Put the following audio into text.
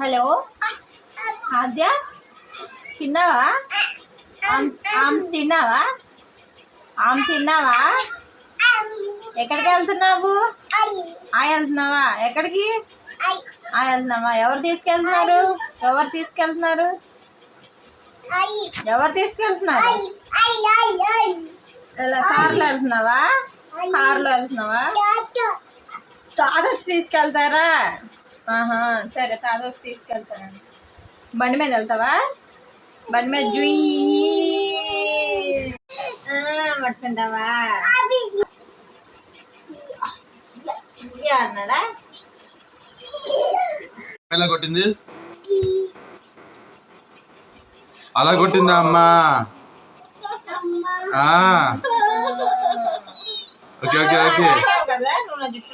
Hello ఆద్య, తిన్నావా? తిన్నావా? తిన్నావా? ఎక్కడికి వెళ్తున్నావు? వెళ్తున్నావా? ఎక్కడికి వెళ్తున్నావా? ఎవరు తీసుకెళ్తున్నారు? కార్లో వెళ్తున్నావా? తాత వచ్చి తీసుకెళ్తారా? సరే, తాత వచ్చి తీసుకెళ్తానండి. బండి మీద వెళ్తావా? బండి మీద పట్టుకుంటావా? అన్నాడా? ఎలా కొట్టింది? అలా కొట్టిందా అమ్మా? Okay okay okay. కదా నువ్వు నా జుట్టు